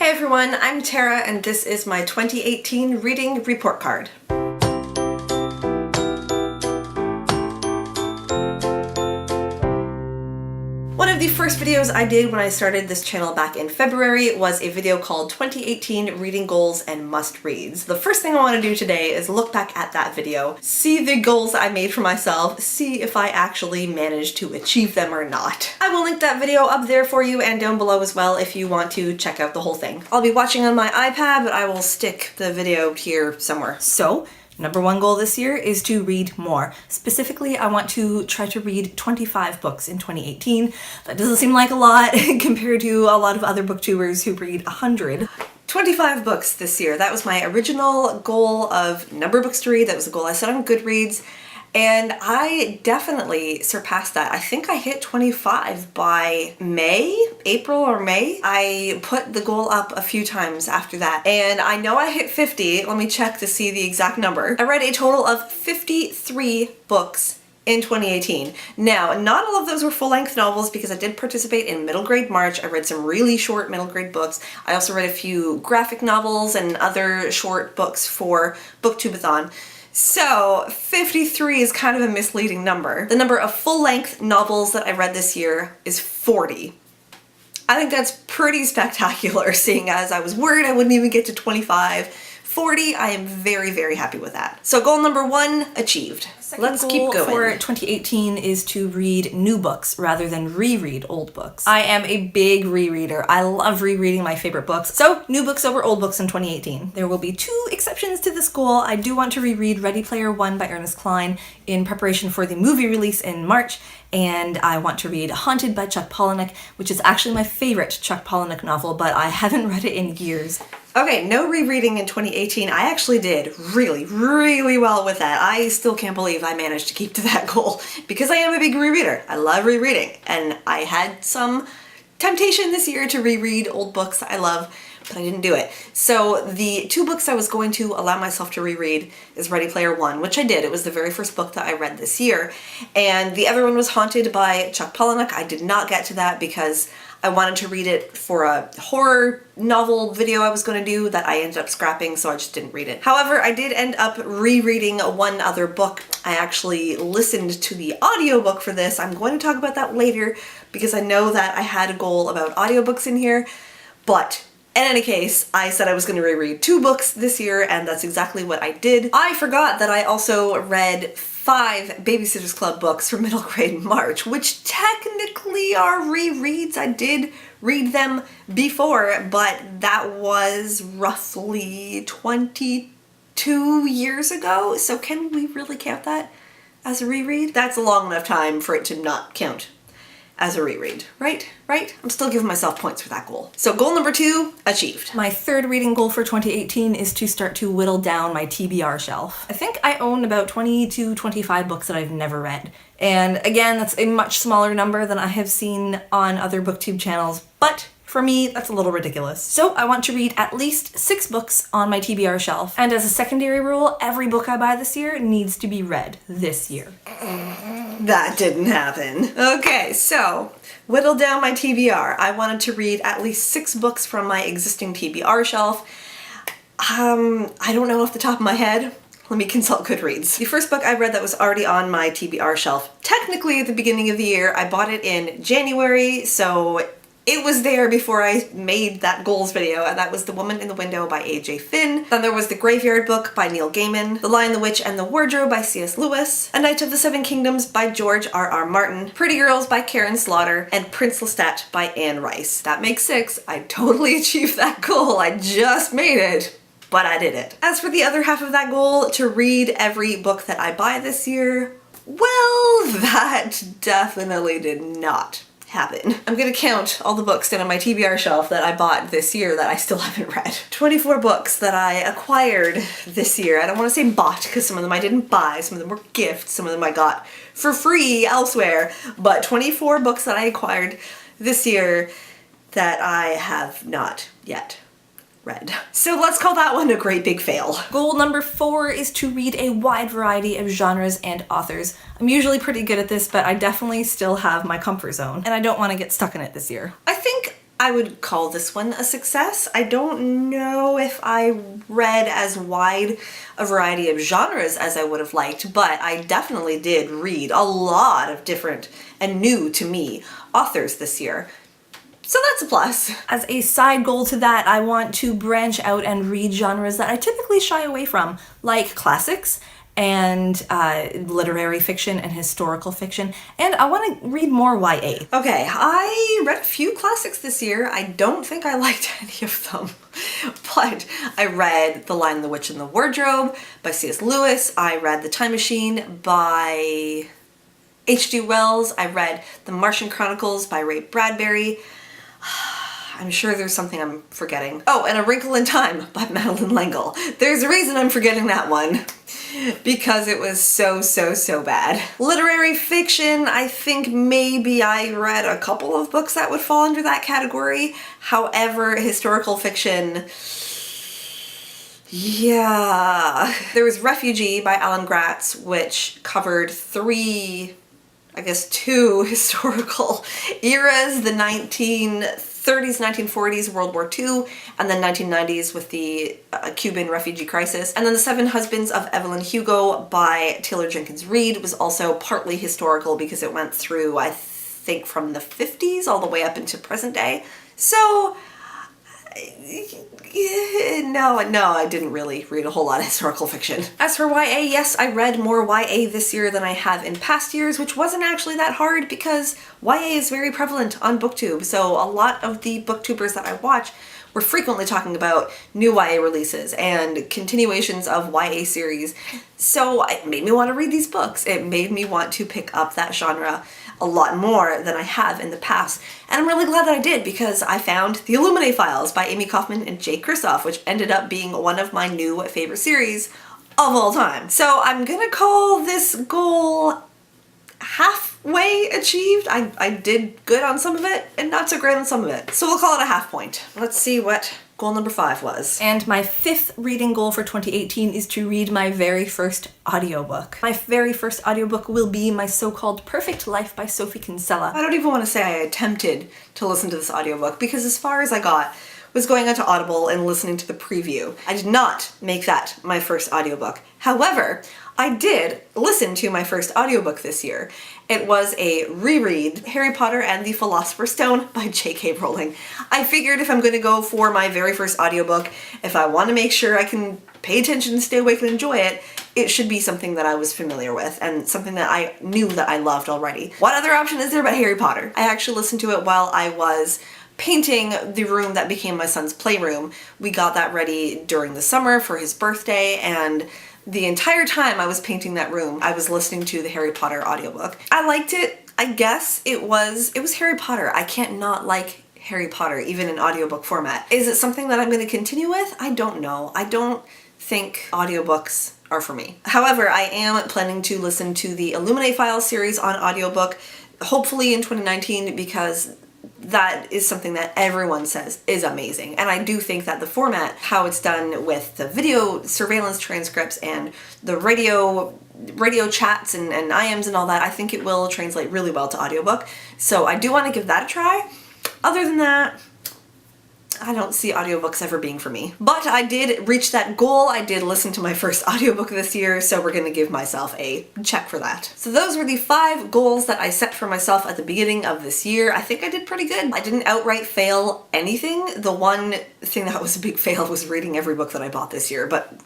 Hey everyone, I'm Tara and this is my 2018 reading report card. One of the first videos I did when I started this channel back in February was a video called 2018 Reading Goals and Must-Reads. The first thing I want to do today is look back at that video, see the goals I made for myself, see if I actually managed to achieve them or not. I will link that video up there for you and down below as well if you want to check out the whole thing. I'll be watching on my iPad, but I will stick the video here somewhere. So, number one goal this year is to read more. Specifically, I want to try to read 25 books in 2018. That doesn't seem like a lot compared to a lot of other booktubers who read 100. 25 books this year. That was my original goal of number of books to read. That was the goal I set on Goodreads. And I definitely surpassed that. I think I hit 25 by April or May. I put the goal up a few times after that. And I know I hit 50. Let me check to see the exact number. I read a total of 53 books in 2018. Now, not all of those were full-length novels because I did participate in Middle Grade March. I read some really short middle grade books. I also read a few graphic novels and other short books for Booktubeathon. So 53 is kind of a misleading number. The number of full-length novels that I read this year is 40. I think that's pretty spectacular, seeing as I was worried I wouldn't even get to 25. 40, I am very, very happy with that. So goal number one, achieved. Let's keep going. For 2018 is to read new books rather than reread old books. I am a big rereader. I love rereading my favorite books. So new books over old books in 2018. There will be two exceptions to this goal. I do want to reread Ready Player One by Ernest Cline in preparation for the movie release in March. And I want to read Haunted by Chuck Palahniuk, which is actually my favorite Chuck Palahniuk novel, but I haven't read it in years. Okay, no rereading in 2018. I actually did really, really well with that. I still can't believe I managed to keep to that goal because I am a big rereader. I love rereading, and I had some temptation this year to reread old books that I love, but I didn't do it. So the two books I was going to allow myself to reread is Ready Player One, which I did. It was the very first book that I read this year. And the other one was Haunted by Chuck Palahniuk. I did not get to that because I wanted to read it for a horror novel video I was going to do that I ended up scrapping, so I just didn't read it. However, I did end up rereading one other book. I actually listened to the audiobook for this. I'm going to talk about that later because I know that I had a goal about audiobooks in here, but in any case, I said I was going to reread two books this year, and that's exactly what I did. I forgot that I also read 5 Babysitter's Club books for Middle Grade March, which technically are rereads. I did read them before, but that was roughly 22 years ago, so can we really count that as a reread? That's a long enough time for it to not count as a reread, right? I'm still giving myself points for that goal. So goal number 2, achieved. My third reading goal for 2018 is to start to whittle down my TBR shelf. I think I own about 20 to 25 books that I've never read. And again, that's a much smaller number than I have seen on other booktube channels, but for me, that's a little ridiculous. So I want to read at least 6 books on my TBR shelf. And as a secondary rule, every book I buy this year needs to be read this year. That didn't happen. Okay, so whittle down my TBR. I wanted to read at least 6 books from my existing TBR shelf. I don't know off the top of my head. Let me consult Goodreads. The first book I read that was already on my TBR shelf, technically at the beginning of the year, I bought it in January, so it was there before I made that goals video, and that was The Woman in the Window by A.J. Finn. Then there was The Graveyard Book by Neil Gaiman, The Lion, the Witch, and the Wardrobe by C.S. Lewis, A Knight of the Seven Kingdoms by George R.R. Martin, Pretty Girls by Karin Slaughter, and Prince Lestat by Anne Rice. That makes 6. I totally achieved that goal. I just made it, but I did it. As for the other half of that goal, to read every book that I buy this year, well, that definitely did not happen. I'm gonna count all the books down on my TBR shelf that I bought this year that I still haven't read. 24 books that I acquired this year. I don't want to say bought because some of them I didn't buy, some of them were gifts, some of them I got for free elsewhere, but 24 books that I acquired this year that I have not yet read. So let's call that one a great big fail. Goal number 4 is to read a wide variety of genres and authors. I'm usually pretty good at this, but I definitely still have my comfort zone, and I don't want to get stuck in it this year. I think I would call this one a success. I don't know if I read as wide a variety of genres as I would have liked, but I definitely did read a lot of different and new to me authors this year. So that's a plus. As a side goal to that, I want to branch out and read genres that I typically shy away from, like classics and literary fiction and historical fiction, and I want to read more YA. Okay, I read a few classics this year. I don't think I liked any of them, but I read The Lion, the Witch, and the Wardrobe by C.S. Lewis. I read The Time Machine by H.G. Wells. I read The Martian Chronicles by Bradbury. I'm sure there's something I'm forgetting. Oh, and A Wrinkle in Time by Madeleine L'Engle. There's a reason I'm forgetting that one, because it was so bad. Literary fiction, I think maybe I read a couple of books that would fall under that category. However, historical fiction, yeah. There was Refugee by Alan Gratz, which covered two historical eras, the 1930s, 1940s, World War II, and then 1990s with the Cuban refugee crisis. And then The Seven Husbands of Evelyn Hugo by Taylor Jenkins Reid was also partly historical because it went through, I think, from the 50s all the way up into present day. So, no, I didn't really read a whole lot of historical fiction. As for YA, yes, I read more YA this year than I have in past years, which wasn't actually that hard because YA is very prevalent on BookTube. So a lot of the booktubers that I watch were frequently talking about new YA releases and continuations of YA series. So it made me want to read these books. It made me want to pick up that genre a lot more than I have in the past. And I'm really glad that I did because I found The Illuminae Files by Amie Kaufman and Kristoff, which ended up being one of my new favorite series of all time. So I'm gonna call this goal halfway achieved. I did good on some of it and not so great on some of it. So we'll call it a half point. Let's see what goal number 5 was. And my 5th reading goal for 2018 is to read my very first audiobook. My very first audiobook will be My So-Called Perfect Life by Sophie Kinsella. I don't even want to say I attempted to listen to this audiobook because as far as I got was going onto Audible and listening to the preview. I did not make that my first audiobook. However, I did listen to my first audiobook this year. It was a reread, Harry Potter and the Philosopher's Stone by J.K. Rowling. I figured if I'm going to go for my very first audiobook, if I want to make sure I can pay attention, stay awake, and enjoy it, it should be something that I was familiar with and something that I knew that I loved already. What other option is there but Harry Potter? I actually listened to it while I was painting the room that became my son's playroom. We got that ready during the summer for his birthday, and the entire time I was painting that room, I was listening to the Harry Potter audiobook. I liked it. I guess it was Harry Potter. I can't not like Harry Potter, even in audiobook format. Is it something that I'm going to continue with? I don't know. I don't think audiobooks are for me. However, I am planning to listen to the Illuminae Files series on audiobook, hopefully in 2019, because that is something that everyone says is amazing. And I do think that the format, how it's done with the video surveillance transcripts and the radio chats and IMs and all that, I think it will translate really well to audiobook. So I do want to give that a try. Other than that, I don't see audiobooks ever being for me. But I did reach that goal. I did listen to my first audiobook this year, so we're gonna give myself a check for that. So those were the 5 goals that I set for myself at the beginning of this year. I think I did pretty good. I didn't outright fail anything. The one thing that was a big fail was reading every book that I bought this year, but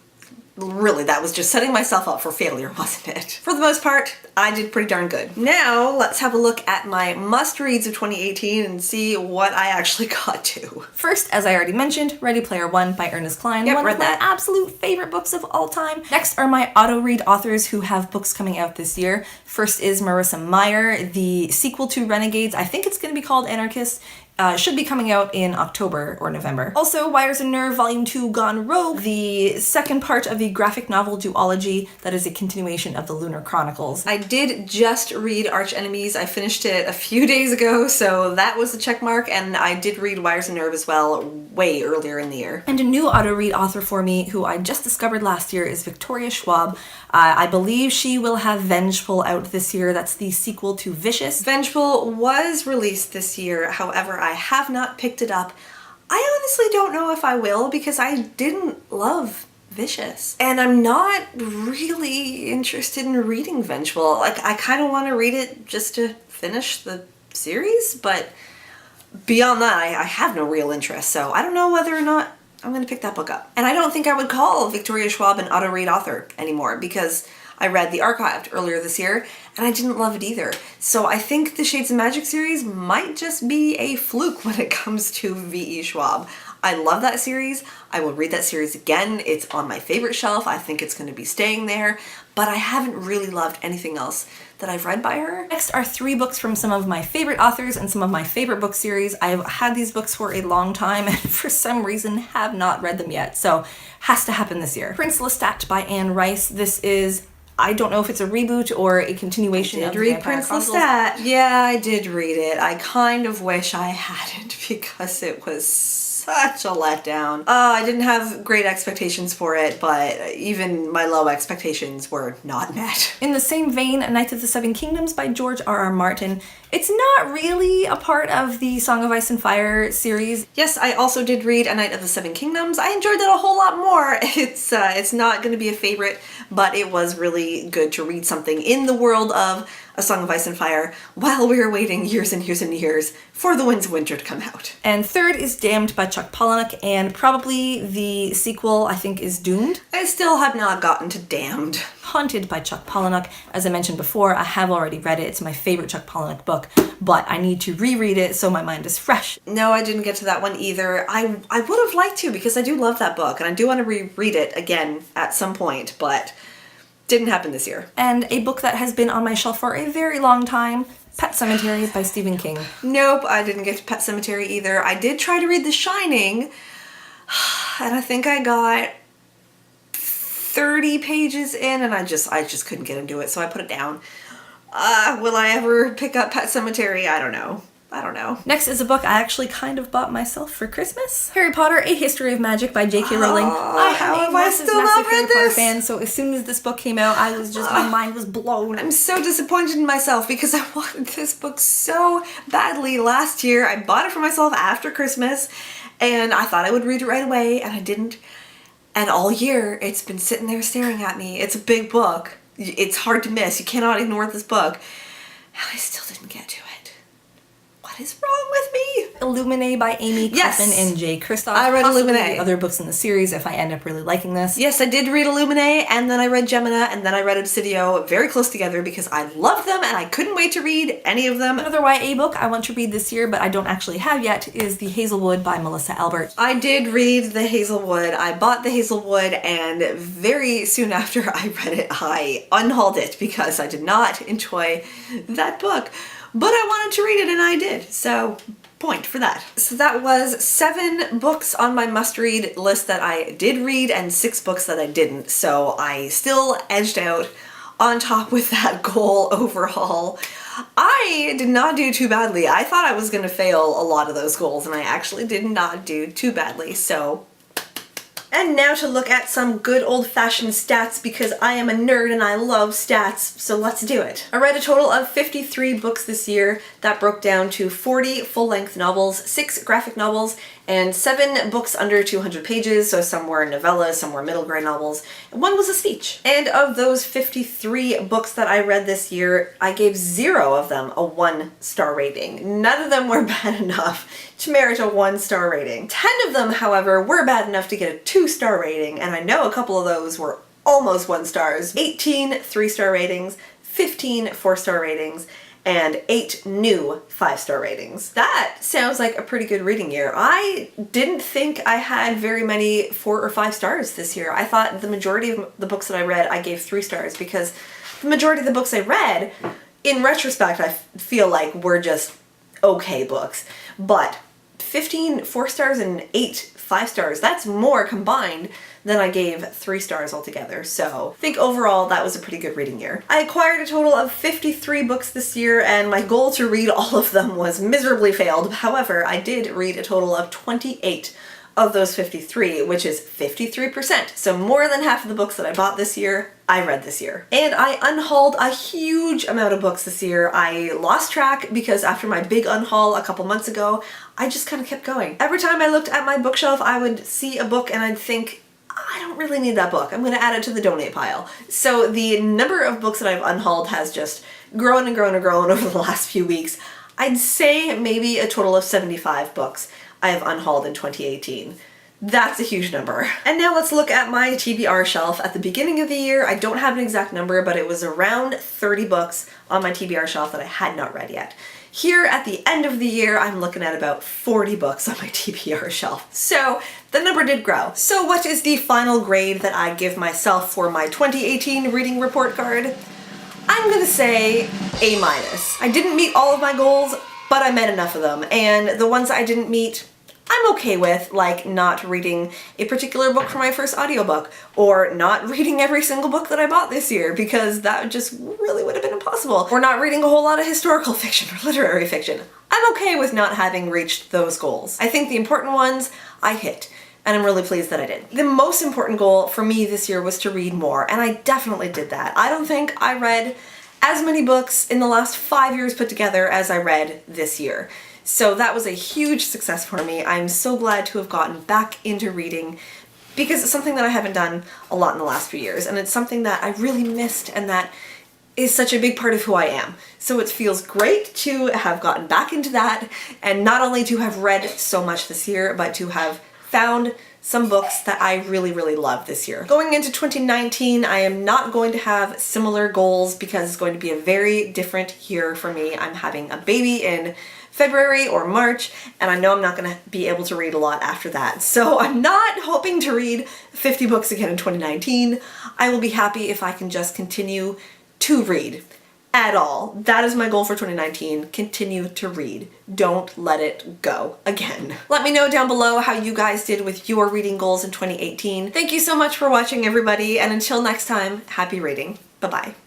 really, that was just setting myself up for failure, wasn't it? For the most part, I did pretty darn good. Now, let's have a look at my must-reads of 2018 and see what I actually got to. First, as I already mentioned, Ready Player One by Ernest Cline, one of my absolute favorite books of all time. Next are my auto-read authors who have books coming out this year. First is Marissa Meyer, the sequel to Renegades. I think it's going to be called Anarchist. Should be coming out in October or November. Also, Wires and Nerve Volume 2 Gone Rogue, the second part of the graphic novel duology that is a continuation of the Lunar Chronicles. I did just read Archenemies. I finished it a few days ago, so that was a check mark, and I did read Wires and Nerve as well way earlier in the year. And a new auto-read author for me, who I just discovered last year, is Victoria Schwab. I believe she will have Vengeful out this year. That's the sequel to Vicious. Vengeful was released this year, however, I have not picked it up. I honestly don't know if I will because I didn't love Vicious. And I'm not really interested in reading Vengeful. Like, I kind of want to read it just to finish the series, but beyond that, I have no real interest. So I don't know whether or not I'm going to pick that book up. And I don't think I would call Victoria Schwab an auto-read author anymore because I read The Archived earlier this year and I didn't love it either. So I think the Shades of Magic series might just be a fluke when it comes to V.E. Schwab. I love that series. I will read that series again. It's on my favorite shelf. I think it's going to be staying there, but I haven't really loved anything else that I've read by her. Next are 3 books from some of my favorite authors and some of my favorite book series. I've had these books for a long time and for some reason have not read them yet, so has to happen this year. Prince Lestat by Anne Rice. This is, I don't know if it's a reboot or a continuation of the Vampire Prince Chronicles. Lestat. Yeah, I did read it. I kind of wish I hadn't because it was such a letdown. I didn't have great expectations for it, but even my low expectations were not met. In the same vein, A Knight of the Seven Kingdoms by George R.R. Martin. It's not really a part of the Song of Ice and Fire series. Yes, I also did read A Knight of the Seven Kingdoms. I enjoyed that a whole lot more. It's not going to be a favorite, but it was really good to read something in the world of A Song of Ice and Fire while we were waiting years and years and years for The Winds of Winter to come out. And third is Damned by Chuck Palahniuk, and probably the sequel, I think, is Doomed. I still have not gotten to Damned. Haunted by Chuck Palahniuk. As I mentioned before, I have already read it. It's my favorite Chuck Palahniuk book, but I need to reread it so my mind is fresh. No, I didn't get to that one either. I would have liked to because I do love that book and I do want to reread it again at some point, but didn't happen this year. And a book that has been on my shelf for a very long time, Pet Sematary by Stephen King. Nope, I didn't get to Pet Sematary either. I did try to read The Shining, and I think I got 30 pages in and I just couldn't get into it, so I put it down. Will I ever pick up Pet Sematary? I don't know. Next is a book I actually kind of bought myself for Christmas. Harry Potter, A History of Magic by J.K. Rowling. I am a massive Harry Potter fan, so as soon as this book came out, I was just, my mind was blown. I'm so disappointed in myself because I wanted this book so badly last year. I bought it for myself after Christmas, and I thought I would read it right away, and I didn't. And all year, it's been sitting there staring at me. It's a big book. It's hard to miss. You cannot ignore this book. And I still didn't get to it. What is wrong with me? Illuminae by Amie, Kaufman, and J. Kristoff. I read Possibly Illuminae. the other books in the series if I end up really liking this. Yes, I did read Illuminae, and then I read Gemina, and then I read Obsidio very close together because I loved them and I couldn't wait to read any of them. Another YA book I want to read this year but I don't actually have yet is The Hazelwood by Melissa Albert. I did read The Hazelwood. I bought The Hazelwood, and very soon after I read it, I unhauled it because I did not enjoy that book. But I wanted to read it and I did, so point for that. So that was 7 books on my must-read list that I did read and 6 books that I didn't, so I still edged out on top with that goal overall. I did not do too badly. I thought I was going to fail a lot of those goals and I actually did not do too badly, so... And now to look at some good old-fashioned stats because I am a nerd and I love stats, so let's do it. I read a total of 53 books this year. That broke down to 40 full-length novels, 6 graphic novels, and 7 books under 200 pages, so some were novellas, some were middle grade novels, and 1 was a speech. And of those 53 books that I read this year, I gave 0 of them a 1-star rating. None of them were bad enough to merit a 1-star rating. 10 of them, however, were bad enough to get a 2-star rating, and I know a couple of those were almost 1 stars. 18 3-star ratings, 15 4-star ratings, and 8 new 5-star ratings. That sounds like a pretty good reading year. I didn't think I had very many 4 or 5 stars this year. I thought the majority of the books that I read, I gave 3 stars because the majority of the books I read, in retrospect, I feel like were just okay books. But 15 4 stars and 8 5 stars, that's more combined than I gave 3 stars altogether, so I think overall that was a pretty good reading year. I acquired a total of 53 books this year, and my goal to read all of them was miserably failed. However, I did read a total of 28 of those 53, which is 53%. So more than half of the books that I bought this year, I read this year. And I unhauled a huge amount of books this year. I lost track because after my big unhaul a couple months ago, I just kind of kept going. Every time I looked at my bookshelf, I would see a book and I'd think, I don't really need that book. I'm gonna add it to the donate pile. So the number of books that I've unhauled has just grown and grown and grown over the last few weeks. I'd say maybe a total of 75 books I have unhauled in 2018. That's a huge number. And now let's look at my TBR shelf. At the beginning of the year, I don't have an exact number, but it was around 30 books on my TBR shelf that I had not read yet. Here at the end of the year, I'm looking at about 40 books on my TBR shelf. So the number did grow. So what is the final grade that I give myself for my 2018 reading report card? I'm gonna say A-. I didn't meet all of my goals, but I met enough of them. And the ones I didn't meet, I'm okay with, like not reading a particular book for my first audiobook, or not reading every single book that I bought this year, because that just really would have been impossible, or not reading a whole lot of historical fiction or literary fiction. I'm okay with not having reached those goals. I think the important ones I hit, and I'm really pleased that I did. The most important goal for me this year was to read more, and I definitely did that. I don't think I read as many books in the last 5 years put together as I read this year. So that was a huge success for me. I'm so glad to have gotten back into reading because it's something that I haven't done a lot in the last few years, and it's something that I really missed and that is such a big part of who I am. So it feels great to have gotten back into that, and not only to have read so much this year, but to have found some books that I really, really love this year. Going into 2019, I am not going to have similar goals because it's going to be a very different year for me. I'm having a baby in February or March, and I know I'm not gonna be able to read a lot after that. So I'm not hoping to read 50 books again in 2019. I will be happy if I can just continue to read at all. That is my goal for 2019. Continue to read. Don't let it go again. Let me know down below how you guys did with your reading goals in 2018. Thank you so much for watching, everybody, and until next time, happy reading. Bye-bye.